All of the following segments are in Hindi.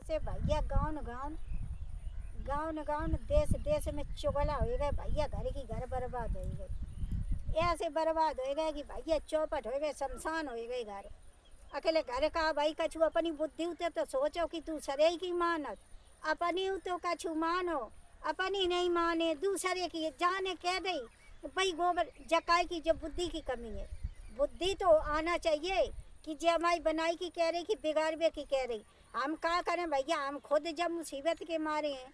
ऐसे भैया गाँव देश देश में चुगला हो गए भैया, घर की घर बर्बाद हो गए, ऐसे बर्बाद हो गए कि भैया चौपट हो गए, शमशान हो गए घर। अकेले घर का भाई कछु अपनी बुद्धि उते तो सोचो कि तू सरे की मानत, अपनी तो कछु मानो, अपनी नहीं माने दूसरे की जाने कह दे भाई गोबर जकाय की। जो बुद्धि की कमी है, बुद्धि तो आना चाहिए कि जो हमारी बनाई की कह रही कि बिगाड़वे की कह रही। हम क्या करें भैया, हम खुद जब मुसीबत के मारे हैं,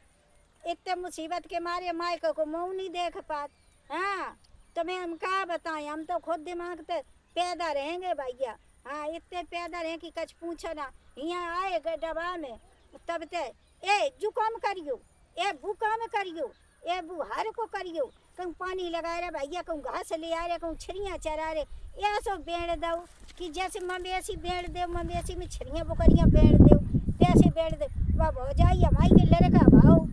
इतने मुसीबत के मारे माई को मुँह नहीं देख पात। हाँ तुम्हें हम क्या बताएं, हम तो खुद दिमाग से पैदा रहेंगे भैया। हाँ इतने पैदा रहे कि कछ पूछो ना, यहाँ आए डबा में तब ते ए जुकाम करियो, ए भूकाम करियो, ए बुहार को करियो, कहूँ पानी लगा रहे भैया, कहूँ घास ले आ रहे, कहूँ छिड़ियाँ चरा रहे, ऐसो बेड़ दो कि जैसे मवेशी बेड़ दे, मवेशी में छिड़ियाँ बुकरियाँ बेड़ दो, तैसे बेड़ दे। वह हो जाए हमारी के लड़का भाव,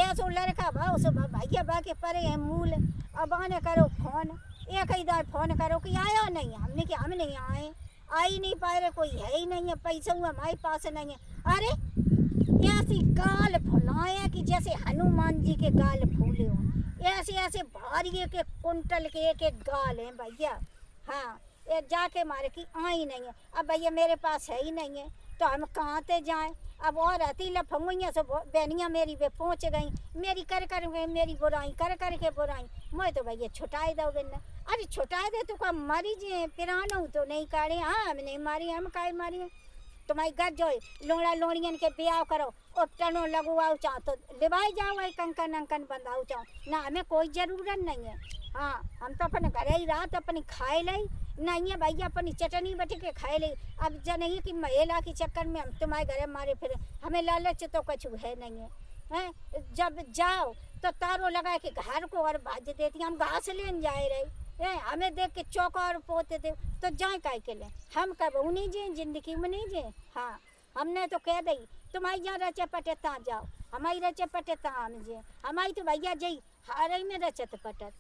ऐसो लड़का भाव सो भैया बाके परे हैं मूल। अब आने करो फोन, एक ही दार फोन करो कि आया नहीं, हमने कि हम नहीं आए, आ ही नहीं पा रहे, कोई है ही नहीं है, पैसा हमारे पास नहीं है। अरे ऐसी गाल फुलाए कि जैसे हनुमान जी के गाल फूले हों, ऐसे ऐसे भारी के कुंटल के एक गाल हैं भैया। हाँ ये जाके मारे कि आई नहीं है, अब भैया मेरे पास है ही नहीं है तो हम कहाँ से जाएं। अब और रहती लफंगुइयाँ से बहनियाँ मेरी पे पहुँच गई, मेरी कर के मेरी बुराई कर के बुराई, मैं तो भैया छुटाई दो बिना। अरे छुटाई दे तो का मरी जे पिरानो तो नहीं काढ़े। हाँ हम नहीं मारी, हम काहे मारी है, तुम्हारी घर जो लोड़ा लोड़ियन के ब्याह करो और टनो लगवाओ चाहो तो लिवाई जाओ, कंकन अंकन बंधाओ चाहो ना, हमें कोई ज़रूरत नहीं है। हाँ हम तो अपने घर ही रात अपनी खाए लाई नहीं है भैया, अपनी चटनी बटी के खाए ली। अब जो नहीं कि महिला के चक्कर में हम तुम्हारे घर मारे फिर, हमें लालच तो कुछ है नहीं है। हैं जब जाओ तो तारों लगा के घर को और भाज देती, हम घास लेने जाए रहे, हमें देख के चौका और पोते थे तो जाए काय के लें, हम कब उन्हीं जे जिंदगी में नहीं जे। हाँ हमने तो कह दी तुम्हारी जहाँ रचे पटे तहाँ जाओ, हमारी रचे पटे तहाँ हम जे, हमारी तो भैया जई हारे में रचत पटत,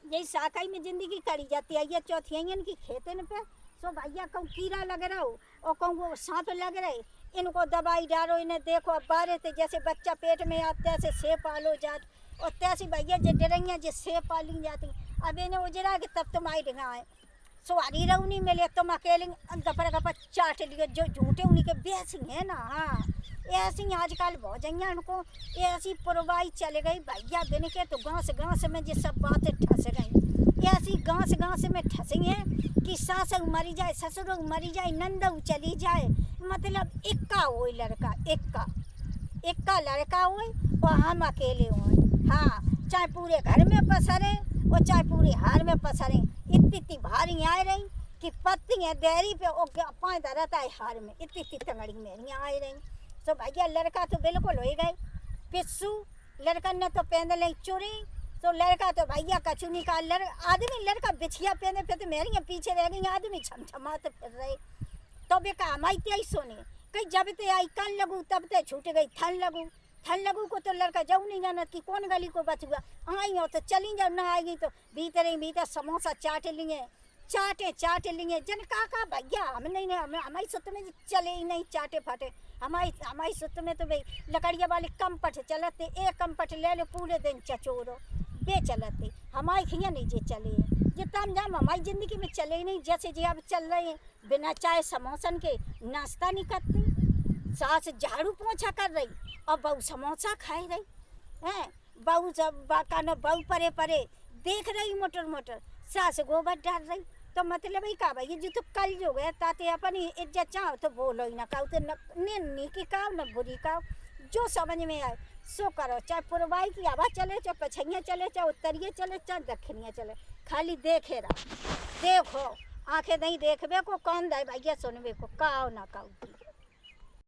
यही साकाई में जिंदगी करी जाती है। ये चौथियाइन की खेतन पे सो भैया कहूँ कीड़ा लग रहा हो और कहूँ वो सांप लग रहे, इनको दवाई डालो, इन्हें देखो। अब बारे थे जैसे बच्चा पेट में आता तैसे सेब पालो जात, और तैसी भैया जो डरैया जो सेब पाली जाती। अब इन्हें उजरा के तब तुम आई ढंगाए सो हरी रहू नहीं मिले, तुम अकेले गपर गपर चाट लिए जो झूठे उन्हीं के बेसी हैं ना। हाँ ऐसी आजकल बहुत जइया उनको ऐसी पुरवाई चल गई भैया, बिन के तो गांस में ये सब बातें ठस गई, ऐसी गांस में ठसी हैं कि सास मरी जाए, ससुर मरी जाए, नंदऊ चली जाए, मतलब इक्का हो लड़का, इक्का लड़का हो और हम अकेले हों। हाँ चाहे पूरे घर में पसरे और चाहे पूरे हार में पसरे, इतनी भारी आए रही कि पत्ती है डेयरी पे और पाँच रहता है हार में, इतनी तंगड़ी मेरी आए रही। तो भैया लड़का तो बिल्कुल हो गए पिस्सू, लड़कन ने तो पहन ली चोरी, तो लड़का तो भैया कछु निकाल आदमी लड़का बिछिया पहने पे तो मेरी पीछे रह गई, आदमी छमछमाते फिर रहे। तो बेका हमारी तेई सोने कहीं जब ते आई कन लगू तब ते छूट गई थन लगू को तो लड़का जाऊ नहीं जाना कि कौन गली को बचुआ, आई हो तो चली जाओ, ना आएगी तो भीतर समोसा चाट लिए जन का भैया हम नहीं हमारी सुत में चले ही नहीं चाटे फाटे, हमारी सुत में तो भाई लकड़िया वाले कमपट चलते, एक कमपट ले लो पूरे दिन चचोरो बे चलते, हमारी खिया नहीं जे चले जितना हम हमारी ज़िंदगी में चले ही नहीं। जैसे जी अब चल रहे हैं बिना चाय समोसन के नाश्ता नहीं करती, सास झाड़ू पोछा कर रही और बहू समोसा खाई रही हैं, बहू जब बाकानो बहू परे देख रही मोटर सास गोबर डाल रही, तो मतलब ही का भाई जो तो कल जो गया ताते अपनी इज्जत चाहो तो बोलो ही ना, कहो तो न की काव न बुरी काव, जो समझ में आए सो करो। चाहे पुरवाई की हवा चले, चाहे पछैया चले, चाहे उत्तरिये चले, चाहे दक्षिणिया चले, खाली देखे रहो, देखो आंखें नहीं देखबे को, कान दाए भैया सुनबे को, काव ना काव।